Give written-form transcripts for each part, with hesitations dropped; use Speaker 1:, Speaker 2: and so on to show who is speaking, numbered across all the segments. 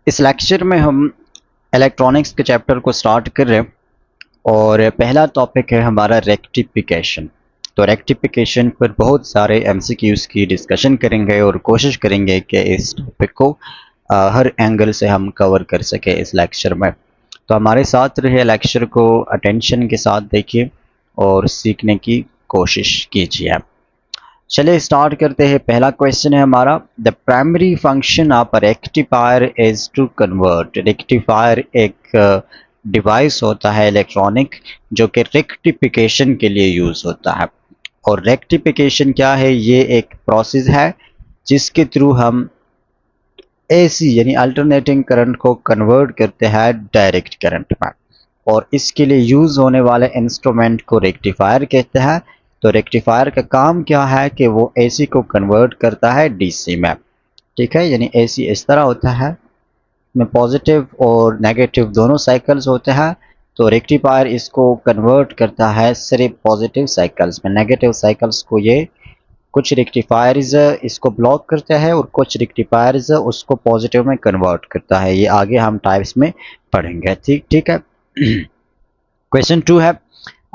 Speaker 1: इस लेक्चर में हम इलेक्ट्रॉनिक्स के चैप्टर को स्टार्ट कर रहे हैं और पहला टॉपिक है हमारा रेक्टिफिकेशन। तो रेक्टिफिकेशन पर बहुत सारे एमसीक्यूज़ की डिस्कशन करेंगे और कोशिश करेंगे कि इस टॉपिक को हर एंगल से हम कवर कर सके इस लेक्चर में। तो हमारे साथ रहे लेक्चर को अटेंशन के साथ देखिए और सीखने की कोशिश कीजिए। चलिए स्टार्ट करते हैं। पहला क्वेश्चन है हमारा, the primary function of a rectifier is to convert. Rectifier एक डिवाइस होता है इलेक्ट्रॉनिक जो कि रेक्टिफिकेशन के लिए यूज़ होता है। और रेक्टिफिकेशन क्या है? ये एक प्रोसेस है जिसके थ्रू हम एसी यानी अल्टरनेटिंग करंट को कन्वर्ट करते हैं डायरेक्ट करंट में, और इसके लिए यूज़ होने वाले इंस्ट्रूमेंट को रेक्टिफायर कहते हैं। तो रेक्टिफायर का काम क्या है कि वो एसी को कन्वर्ट करता है डीसी में। ठीक है, यानी एसी इस तरह होता है, में पॉजिटिव और नेगेटिव दोनों साइकिल्स होते हैं। तो रेक्टिफायर इसको कन्वर्ट करता है सिर्फ पॉजिटिव साइकिल्स में। नेगेटिव साइकिल्स को ये कुछ रेक्टिफायर्स इसको ब्लॉक करता है और कुछ रेक्टिफायर्स उसको पॉजिटिव में कन्वर्ट करता है। ये आगे हम टाइप्स में पढ़ेंगे। ठीक है। क्वेश्चन 2 है,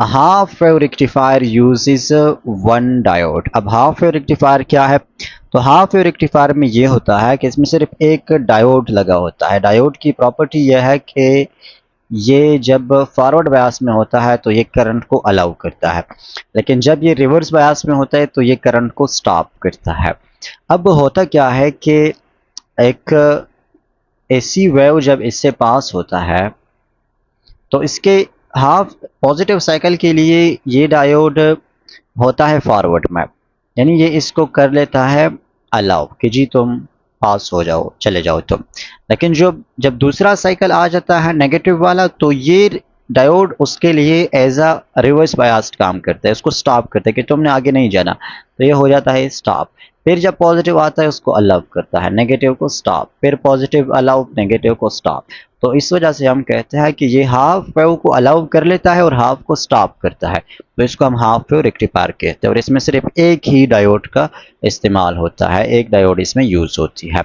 Speaker 1: half wave rectifier uses one diode. अब हाफ वेव रेक्टिफायर क्या है? तो हाफ वेव रेक्टिफायर में ये होता है कि इसमें सिर्फ एक डायोड लगा होता है। डायोड की प्रॉपर्टी यह है कि ये जब फॉरवर्ड बायस में होता है तो ये करंट को अलाउ करता है, लेकिन जब ये रिवर्स बायस में होता है तो ये करंट को स्टॉप करता है। अब होता क्या है कि एक एसी वेव जब इससे पास होता है तो इसके हाफ पॉजिटिव साइकिल के लिए ये डायोड होता है फॉरवर्ड में, यानी ये इसको कर लेता है अलाउ कि जी तुम पास हो जाओ, चले जाओ तुम। लेकिन जब दूसरा साइकिल आ जाता है नेगेटिव वाला, तो ये डायोड उसके लिए एज अ रिवर्स बायस्ड काम करता है, उसको स्टॉप करता है कि तुमने आगे नहीं जाना, तो ये हो जाता है स्टॉप। फिर जब पॉजिटिव आता है उसको अलाउ करता है, नेगेटिव को स्टॉप, फिर पॉजिटिव अलाउ, नेगेटिव को स्टॉप। तो इस वजह से हम कहते हैं कि ये हाफ वेव को अलाउ कर लेता है और हाफ को स्टॉप करता है, तो इसको हम हाफ वेव रेक्टिफायर कहते हैं। और इसमें सिर्फ एक ही डायोड का इस्तेमाल होता है, एक डायोड इसमें यूज होती है।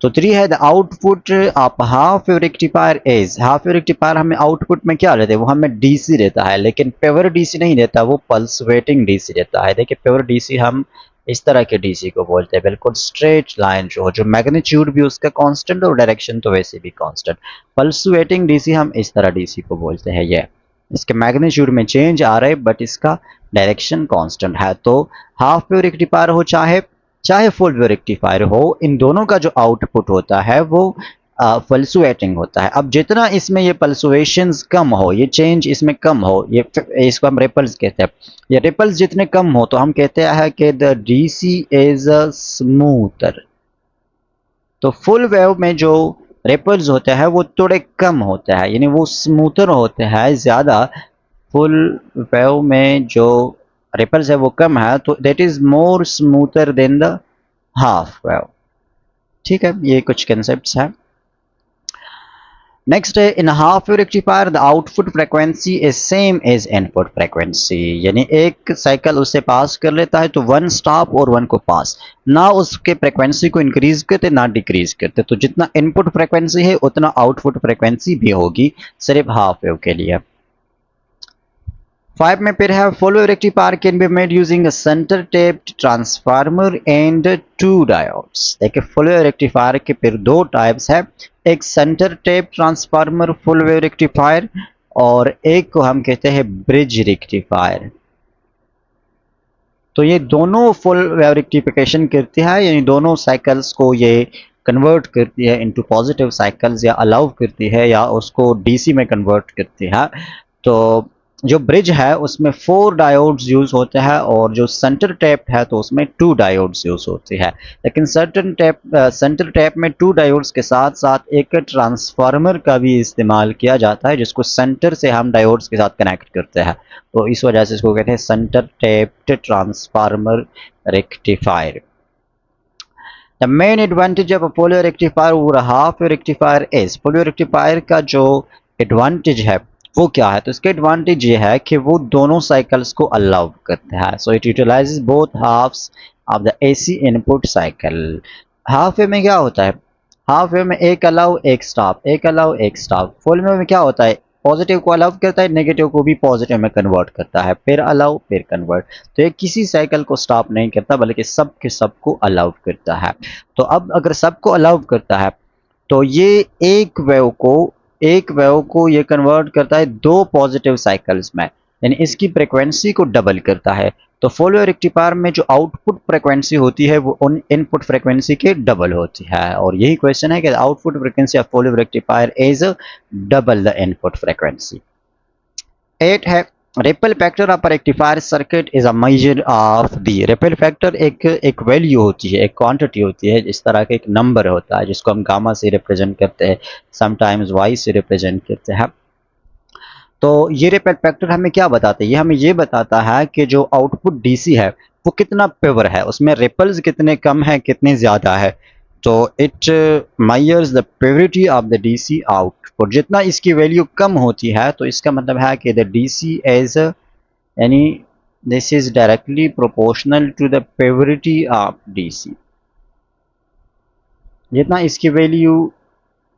Speaker 1: तो 3 है, the output of half wave rectifier is. Half wave rectifier हमें आउटपुट में क्या देते हैं? वो हमें डीसी देता है, लेकिन प्योर डीसी नहीं देता, वो पल्सवेटिंग डीसी देता है। देखिए प्योर डीसी हम इस तरह के डीसी को बोलते हैं, बिल्कुल स्ट्रेट लाइन जो मैग्नीट्यूड भी उसका कांस्टेंट और डायरेक्शन तो वैसे भी कांस्टेंट। पल्सवेटिंग डीसी हम इस तरह डीसी को बोलते हैं। ये इसके मैग्नीट्यूड में चेंज आ रहा है बट इसका डायरेक्शन कांस्टेंट है। तो हाफ वेव रेक्टिफायर हो चाहे चाहे फुल वेव रेक्टिफायर हो, इन दोनों का जो आउटपुट होता है वो पल्सुएटिंग होता है। अब जितना इसमें ये पल्सुएशंस कम हो, ये चेंज इसमें कम हो, ये इसको हम रिपल्स कहते हैं। ये रिपल्स जितने कम हो तो हम कहते हैं कि द डीसी इज स्मूथर। तो फुल वेव में जो रिपल्स होते हैं वो थोड़े कम होते हैं, यानी वो स्मूथर होते हैं ज़्यादा। फुल वेव में जो रिपल्स है वो कम है, तो that is more smoother than the half wave. ठीक है, ये कुछ कंसेप्ट्स हैं। नेक्स्ट है, in half wave rectifier the output frequency is same as input frequency. यानी एक साइकिल उससे पास कर लेता है तो वन स्टॉप और वन को पास, ना उसके फ्रीक्वेंसी को इंक्रीज करते ना डिक्रीज करते। तो जितना इनपुट फ्रीक्वेंसी है उतना आउटपुट फ्रीक्वेंसी भी होगी सिर्फ हाफ वेव के लिए। 5 में फिर है, full wave rectifier can be made using a centre taped transformer and 2 diodes. देखिए फुल वेव रेक्टिफायर के फिर 2 टाइप्स है, एक centre tap transformer full wave rectifier और एक को हम कहते हैं ब्रिज रेक्टिफायर। तो ये दोनों फुल वेव रेक्टिफिकेशन करती है, यानी दोनों साइकिल्स को ये कन्वर्ट करती है इनटू पॉजिटिव साइकिल्स, या अलाउ करती है या उसको डीसी में कन्वर्ट करती है। तो जो ब्रिज है उसमें 4 डायोड्स यूज होते हैं और जो सेंटर टैप है तो उसमें 2 डायोड्स यूज होती है। लेकिन सेंटर टैप में 2 डायोड्स के साथ साथ एक ट्रांसफार्मर का भी इस्तेमाल किया जाता है जिसको सेंटर से हम डायोड्स के साथ कनेक्ट करते हैं, तो इस वजह से इसको कहते हैं centre tapped transformer rectifier. The main advantage of polar rectifier और half rectifier is, polar rectifier का जो एडवांटेज है वो क्या है? तो इसका एडवांटेज ये है कि वो दोनों साइकिल्स को अलाउ करता है। So it utilises both halves of the AC input cycle. Half way में क्या होता है? हाफ वेव में एक अलाउ एक स्टॉप, एक अलाउ एक स्टॉप। फुल वेव में क्या होता है, पॉजिटिव को अलाउ करता है, नेगेटिव को भी पॉजिटिव में कन्वर्ट करता है, फिर अलाउ फिर कन्वर्ट। तो ये किसी साइकिल को स्टॉप नहीं करता बल्कि सब के सबको अलाउ करता है। तो अब अगर सबको अलाउ करता है तो ये एक वेव को ये कन्वर्ट करता है दो पॉजिटिव साइकिल्स में, यानी इसकी फ्रिक्वेंसी को डबल करता है। तो फुल वेव रेक्टिफायर में जो आउटपुट फ्रिक्वेंसी होती है वो उन इनपुट फ्रिक्वेंसी के डबल होती है, और यही क्वेश्चन है कि output frequency of full wave rectifier is double the input frequency. 8 है ripple factor of rectifier circuit is a measure of the. Ripple factor एक वैल्यू होती है, एक क्वांटिटी होती है, इस तरह का एक नंबर होता है जिसको हम गामा से रिप्रेजेंट करते हैं, समटाइम्स वाई से रिप्रेजेंट करते हैं। तो ये रिपल फैक्टर हमें क्या बताता है, ये हमें ये बताता है कि जो आउटपुट डीसी है वो कितना प्योर है, उसमें रिपल्स कितने कम है कितने ज्यादा है। तो it measures the purity of the DC output. जितना इसकी वैल्यू कम होती है तो इसका मतलब है कि द डीसी एज यानी this is directly proportional to the purity of DC. जितना इसकी वैल्यू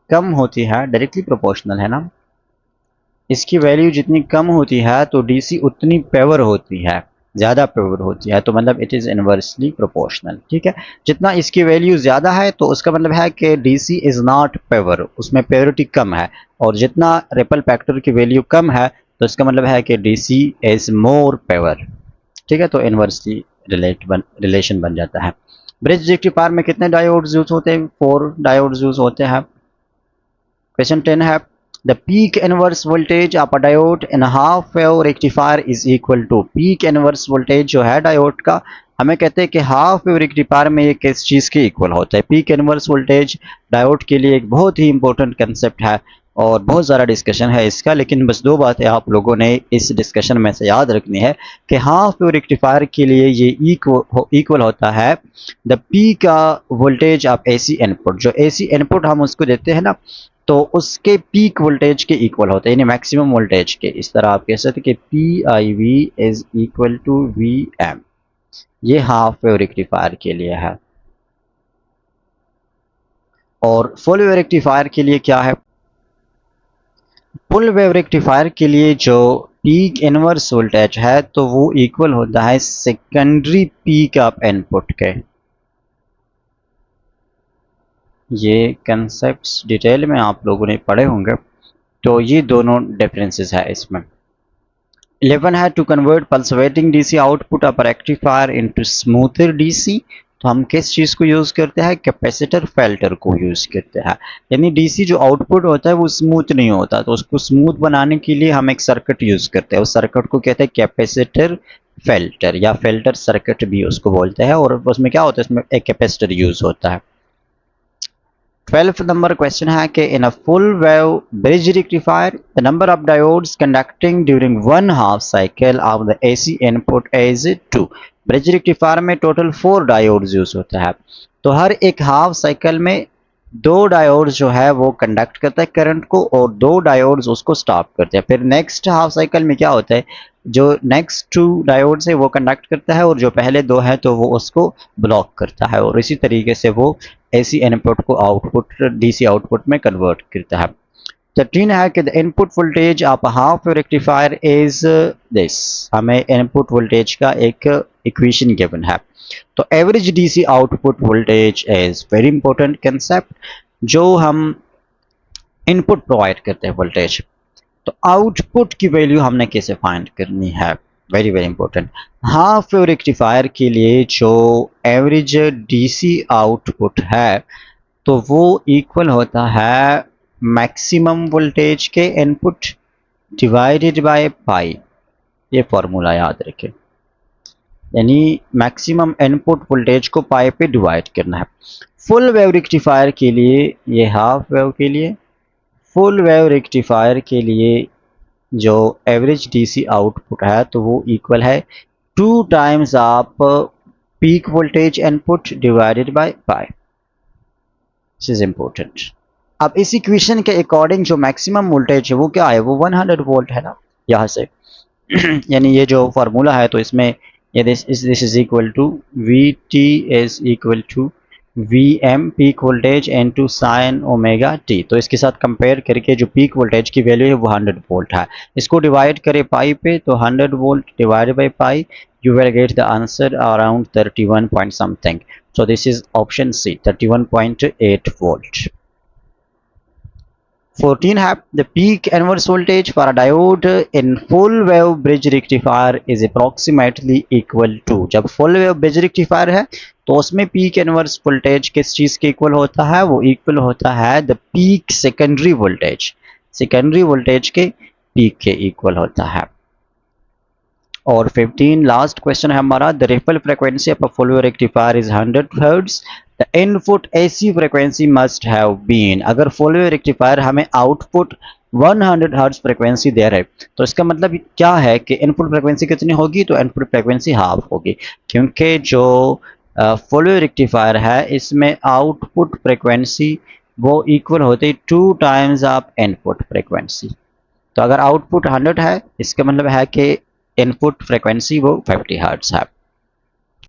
Speaker 1: कम होती है, डायरेक्टली प्रोपोर्शनल है ना, इसकी वैल्यू जितनी कम होती है तो डीसी उतनी प्योर होती है, ज़्यादा प्योर होती है, तो मतलब इट इज़ इनवर्सली प्रोपोर्शनल। ठीक है, जितना इसकी वैल्यू ज़्यादा है तो उसका मतलब है कि डीसी इज़ नॉट प्योर, उसमें प्योरिटी कम है, और जितना रिपल फैक्टर की वैल्यू कम है तो इसका मतलब है कि डीसी इज़ मोर प्योर। ठीक है, तो इनवर्सली रिलेशन बन जाता है। ब्रिज रेक्टिफायर में कितने डायोड्स यूज होते हैं, 4 डायोड्स यूज होते हैं। क्वेश्चन 10 है the peak inverse voltage of a diode in half wave rectifier is equal to. Peak inverse voltage जो है डायोड का, हमें कहते हैं कि हाफ वेव रेक्टिफायर में ये किस चीज़ के इक्वल होता है। पीक इनवर्स वोल्टेज डायोड के लिए एक बहुत ही इंपॉर्टेंट कंसेप्ट है और बहुत ज़्यादा डिस्कशन है इसका, लेकिन बस 2 बातें आप लोगों ने इस डिस्कशन में से याद रखनी है कि हाफ वेव रेक्टिफायर के लिए ये इक्वल होता है the peak voltage of AC input. जो एसी इनपुट हम उसको देते हैं ना, तो उसके पीक वोल्टेज के इक्वल होते हैं, यानी मैक्सिमम वोल्टेज के। इस तरह आप कह सकते हैं कि P I V is equal to V M. ये हाफ वेव रेक्टिफायर के लिए है। और फुल वेव रेक्टिफायर के लिए क्या है, फुल वेव रेक्टिफायर के लिए जो पीक इनवर्स वोल्टेज है तो वो इक्वल होता है सेकेंडरी पीक ऑफ इनपुट के। ये कंसेप्ट्स डिटेल में आप लोगों ने पढ़े होंगे, तो ये दोनों डिफरेंसेस है इसमें। 11 है to convert pulsating DC output of rectifier into smoother DC. तो हम किस चीज़ को यूज़ करते हैं, कैपेसिटर फिल्टर को यूज़ करते हैं। यानी डीसी जो आउटपुट होता है वो स्मूथ नहीं होता, तो उसको स्मूथ बनाने के लिए हम एक सर्किट यूज़ करते हैं। उस सर्किट को कहते हैं कैपेसिटर फिल्टर या फिल्टर सर्किट भी उसको बोलते हैं, और उसमें क्या होता है, उसमें एक कैपेसिटर यूज़ होता है। 12th नंबर क्वेश्चन है कि in a full wave bridge rectifier the number of diodes conducting during one half cycle of the AC input is 2। Bridge rectifier में टोटल 4 डायोड्स यूज होता है, तो हर एक हाफ साइकिल में 2 डायोड्स जो है वो कंडक्ट करता है करंट को, और 2 डायोड्स उसको स्टॉप करते हैं। फिर नेक्स्ट हाफ साइकिल में क्या होता है, जो नेक्स्ट 2 डायोड्स है वो कंडक्ट करता है, और जो पहले 2 है तो वो उसको ब्लॉक करता है, और इसी तरीके से वो एसी इनपुट को आउटपुट डीसी आउटपुट में कन्वर्ट करता है। 13 है कि the input voltage of half rectifier is this. हमें इनपुट वोल्टेज का एक इक्वेशन गिवन है। तो average DC output voltage is very important concept. जो हम इनपुट प्रोवाइड करते हैं वोल्टेज, तो आउटपुट की वैल्यू हमने कैसे फाइंड करनी है, very very important. Half wave rectifier के लिए जो एवरेज डीसी आउटपुट है तो वो इक्वल होता है मैक्सिमम वोल्टेज के इनपुट डिवाइडेड बाय पाई। ये फॉर्मूला याद रखें, यानी मैक्सिमम इनपुट वोल्टेज को पाई पे डिवाइड करना है। फुल वेव रेक्टिफायर के लिए, ये हाफ वेव के लिए, फुल वेव रेक्टिफायर के लिए जो एवरेज डीसी आउटपुट है तो वो इक्वल है 2 times off peak voltage input divided by pi. This is important. अब इस इक्वेशन के अकॉर्डिंग जो मैक्सिमम वोल्टेज है वो क्या है, वो 100 वोल्ट है ना यहाँ से यानी ये जो फार्मूला है तो इसमें ये this is equal to V T is equal to V M peak voltage N to sine omega T. तो इसके साथ कंपेयर करके जो पीक वोल्टेज की वैल्यू है वो 100 वोल्ट है। इसको डिवाइड करें पाई पे, तो 100 volt divide by pi, you will get the answer around 31 point something. So this is option C, 31.8 volt. 14 have the peak inverse voltage for a diode in full wave bridge rectifier is approximately equal to। जब full wave bridge rectifier है तो उसमें peak inverse voltage किस चीज के equal होता है, वो इक्वल होता है the peak secondary voltage, secondary voltage के peak के इक्वल होता है। और 15 लास्ट क्वेश्चन है हमारा, the ripple frequency of a full wave rectifier is 100 hertz, the input AC frequency must have been. अगर फुल वेव रेक्टिफायर हमें आउटपुट 100 हर्ट्ज फ्रीक्वेंसी दे रहे, तो इसका मतलब क्या है कि इनपुट फ्रीक्वेंसी कितनी होगी, तो इनपुट फ्रीक्वेंसी हाफ होगी, क्योंकि जो फुल वेव रेक्टिफायर है इसमें आउटपुट फ्रीक्वेंसी वो इक्वल होती है 2 टाइम्स ऑफ इनपुट फ्रीक्वेंसी। तो अगर आउटपुट 100 है, इसका मतलब है कि इनपुट फ्रीक्वेंसी वो 50 हर्ट्ज है।